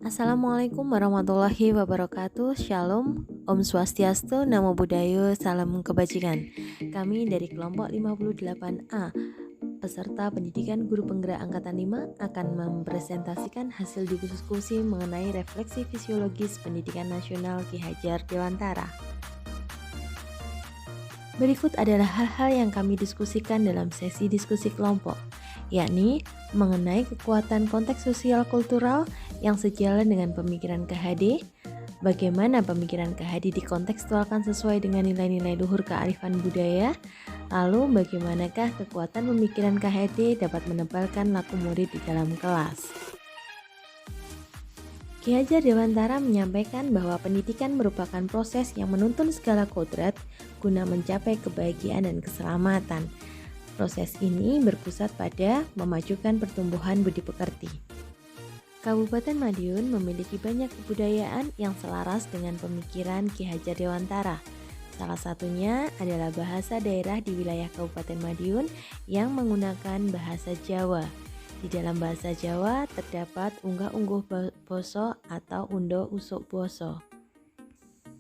Assalamualaikum warahmatullahi wabarakatuh. Shalom, Om Swastiastu, Namo Buddhaya, Salam Kebajikan. Kami dari kelompok 58A, peserta pendidikan guru penggerak angkatan 5 akan mempresentasikan hasil diskusi mengenai refleksi fisiologis pendidikan nasional Ki Hajar Dewantara. Berikut adalah hal-hal yang kami diskusikan dalam sesi diskusi kelompok, yakni mengenai kekuatan konteks sosial kultural yang sejalan dengan pemikiran KHD, bagaimana pemikiran KHD dikontekstualkan sesuai dengan nilai-nilai luhur kearifan budaya, lalu bagaimanakah kekuatan pemikiran KHD dapat menebalkan laku murid di dalam kelas. Ki Hajar Dewantara menyampaikan bahwa pendidikan merupakan proses yang menuntun segala kodrat guna mencapai kebahagiaan dan keselamatan. Proses ini berpusat pada memajukan pertumbuhan budi pekerti. Kabupaten Madiun memiliki banyak kebudayaan yang selaras dengan pemikiran Ki Hajar Dewantara. Salah satunya adalah bahasa daerah di wilayah Kabupaten Madiun yang menggunakan bahasa Jawa. Di dalam bahasa Jawa terdapat unggah-ungguh basa atau undo usuk basa.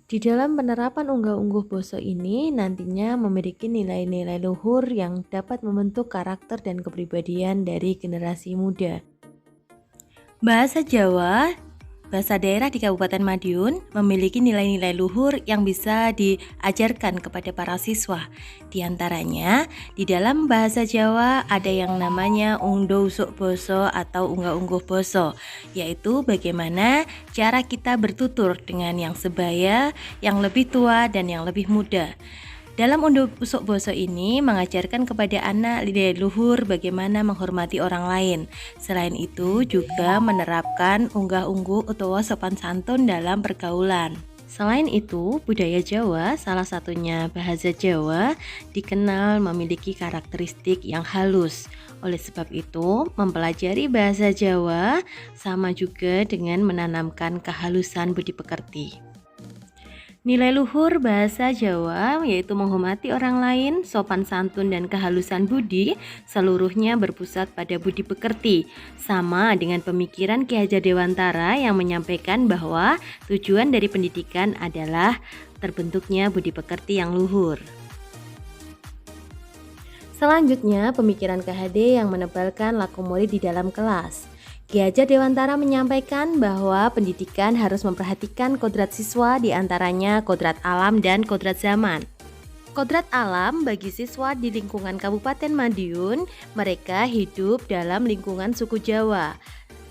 Di dalam penerapan unggah-ungguh basa ini nantinya memiliki nilai-nilai luhur yang dapat membentuk karakter dan kepribadian dari generasi muda. Bahasa Jawa, bahasa daerah di Kabupaten Madiun memiliki nilai-nilai luhur yang bisa diajarkan kepada para siswa. Di antaranya, di dalam bahasa Jawa ada yang namanya undo usuk boso atau unggah-ungguh boso, yaitu bagaimana cara kita bertutur dengan yang sebaya, yang lebih tua, dan yang lebih muda. Dalam undo usuk boso ini mengajarkan kepada anak nilai luhur bagaimana menghormati orang lain. Selain itu juga menerapkan unggah-ungguh utawa sopan santun dalam pergaulan. Selain itu, budaya Jawa, salah satunya bahasa Jawa, dikenal memiliki karakteristik yang halus. Oleh sebab itu, mempelajari bahasa Jawa sama juga dengan menanamkan kehalusan budi pekerti. Nilai luhur bahasa Jawa yaitu menghormati orang lain, sopan santun dan kehalusan budi seluruhnya berpusat pada budi pekerti. Sama dengan pemikiran Ki Hajar Dewantara yang menyampaikan bahwa tujuan dari pendidikan adalah terbentuknya budi pekerti yang luhur. Selanjutnya, pemikiran KHD yang menebalkan laku murid di dalam kelas. Ki Hajar Dewantara menyampaikan bahwa pendidikan harus memperhatikan kodrat siswa, diantaranya kodrat alam dan kodrat zaman. Kodrat alam bagi siswa di lingkungan Kabupaten Madiun, mereka hidup dalam lingkungan suku Jawa.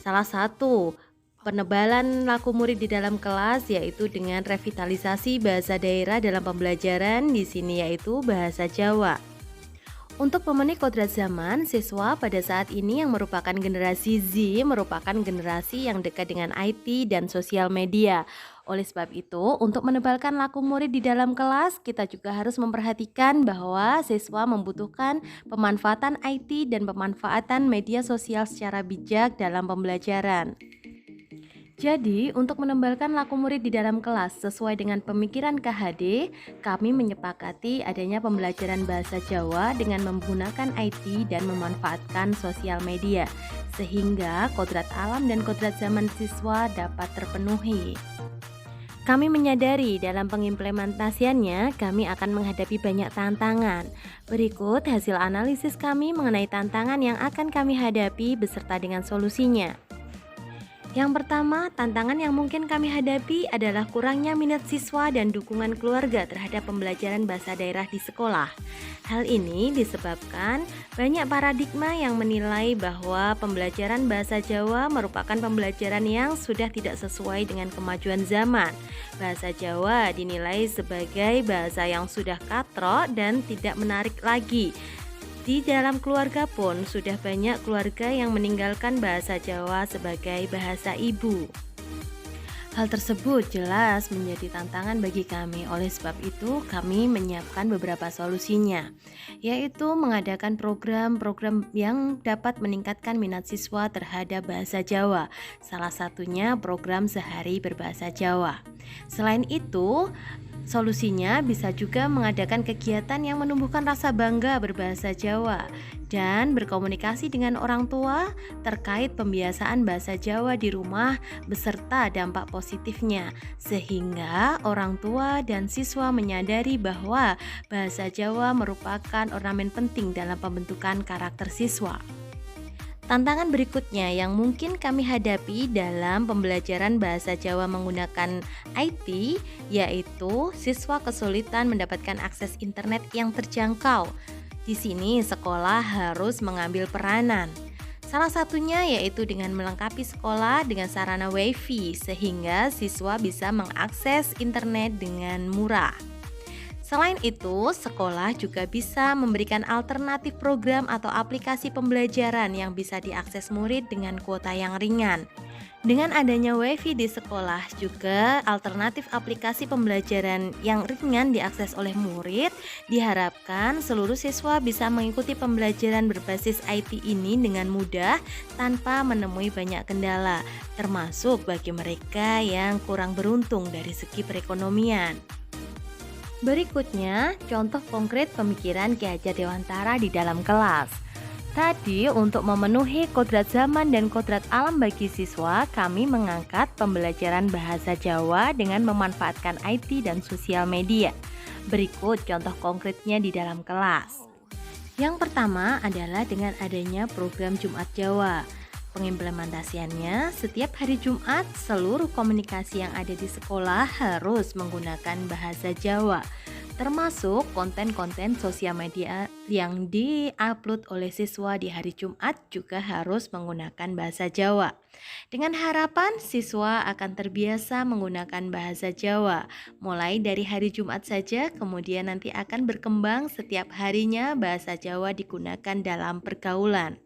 Salah satu penebalan laku murid di dalam kelas yaitu dengan revitalisasi bahasa daerah dalam pembelajaran di sini yaitu bahasa Jawa. Untuk memenuhi kodrat zaman, siswa pada saat ini yang merupakan generasi Z merupakan generasi yang dekat dengan IT dan sosial media. Oleh sebab itu, untuk menebalkan laku murid di dalam kelas, kita juga harus memperhatikan bahwa siswa membutuhkan pemanfaatan IT dan pemanfaatan media sosial secara bijak dalam pembelajaran. Jadi, untuk menebalkan laku murid di dalam kelas sesuai dengan pemikiran KHD, kami menyepakati adanya pembelajaran bahasa Jawa dengan menggunakan IT dan memanfaatkan sosial media, sehingga kodrat alam dan kodrat zaman siswa dapat terpenuhi. Kami menyadari dalam pengimplementasiannya kami akan menghadapi banyak tantangan. Berikut hasil analisis kami mengenai tantangan yang akan kami hadapi beserta dengan solusinya. Yang pertama, tantangan yang mungkin kami hadapi adalah kurangnya minat siswa dan dukungan keluarga terhadap pembelajaran bahasa daerah di sekolah. Hal ini disebabkan banyak paradigma yang menilai bahwa pembelajaran bahasa Jawa merupakan pembelajaran yang sudah tidak sesuai dengan kemajuan zaman. Bahasa Jawa dinilai sebagai bahasa yang sudah katrok dan tidak menarik lagi. Di dalam keluarga pun sudah banyak keluarga yang meninggalkan bahasa Jawa sebagai bahasa ibu. Hal tersebut jelas menjadi tantangan bagi kami. Oleh sebab itu, kami menyiapkan beberapa solusinya, yaitu mengadakan program-program yang dapat meningkatkan minat siswa terhadap bahasa Jawa. Salah satunya program Sehari Berbahasa Jawa. Selain itu, solusinya bisa juga mengadakan kegiatan yang menumbuhkan rasa bangga berbahasa Jawa. dan berkomunikasi dengan orang tua terkait pembiasaan bahasa Jawa di rumah beserta dampak positifnya, sehingga orang tua dan siswa menyadari bahwa bahasa Jawa merupakan ornamen penting dalam pembentukan karakter siswa. Tantangan berikutnya yang mungkin kami hadapi dalam pembelajaran bahasa Jawa menggunakan IT, yaitu siswa kesulitan mendapatkan akses internet yang terjangkau. Di sini sekolah harus mengambil peranan. Salah satunya yaitu dengan melengkapi sekolah dengan sarana WiFi sehingga siswa bisa mengakses internet dengan murah. Selain itu, sekolah juga bisa memberikan alternatif program atau aplikasi pembelajaran yang bisa diakses murid dengan kuota yang ringan. Dengan adanya WiFi di sekolah juga alternatif aplikasi pembelajaran yang ringan diakses oleh murid, diharapkan seluruh siswa bisa mengikuti pembelajaran berbasis IT ini dengan mudah tanpa menemui banyak kendala, termasuk bagi mereka yang kurang beruntung dari segi perekonomian. Berikutnya, contoh konkret pemikiran Ki Hajar Dewantara di dalam kelas. Tadi untuk memenuhi kodrat zaman dan kodrat alam bagi siswa, kami mengangkat pembelajaran bahasa Jawa dengan memanfaatkan IT dan sosial media. Berikut contoh konkretnya di dalam kelas. Yang pertama adalah dengan adanya program Jumat Jawa. Pengimplementasiannya, setiap hari Jumat, seluruh komunikasi yang ada di sekolah harus menggunakan bahasa Jawa, termasuk konten-konten sosial media yang di-upload oleh siswa di hari Jumat juga harus menggunakan bahasa Jawa. Dengan harapan siswa akan terbiasa menggunakan bahasa Jawa, mulai dari hari Jumat saja, kemudian nanti akan berkembang setiap harinya bahasa Jawa digunakan dalam pergaulan.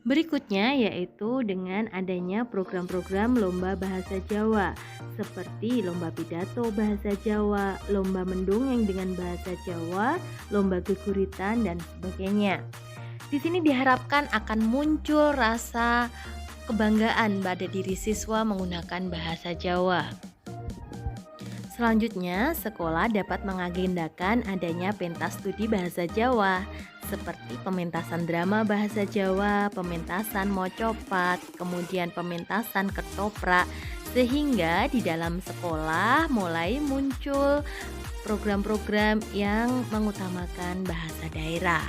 Berikutnya yaitu dengan adanya program-program lomba bahasa Jawa seperti lomba pidato bahasa Jawa, lomba mendongeng dengan bahasa Jawa, lomba geguritan dan sebagainya. Di sini diharapkan akan muncul rasa kebanggaan pada diri siswa menggunakan bahasa Jawa. Selanjutnya, sekolah dapat mengagendakan adanya pentas studi bahasa Jawa seperti pementasan drama bahasa Jawa, pementasan mocopat, kemudian pementasan ketoprak, sehingga di dalam sekolah mulai muncul program-program yang mengutamakan bahasa daerah.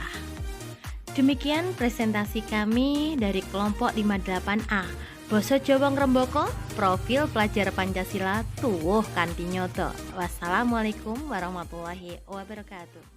Demikian presentasi kami dari kelompok 58A. Basa Jawa Ngrembaka, profil pelajar Pancasila tuwuh kanthi nyoto. Wassalamualaikum warahmatullahi wabarakatuh.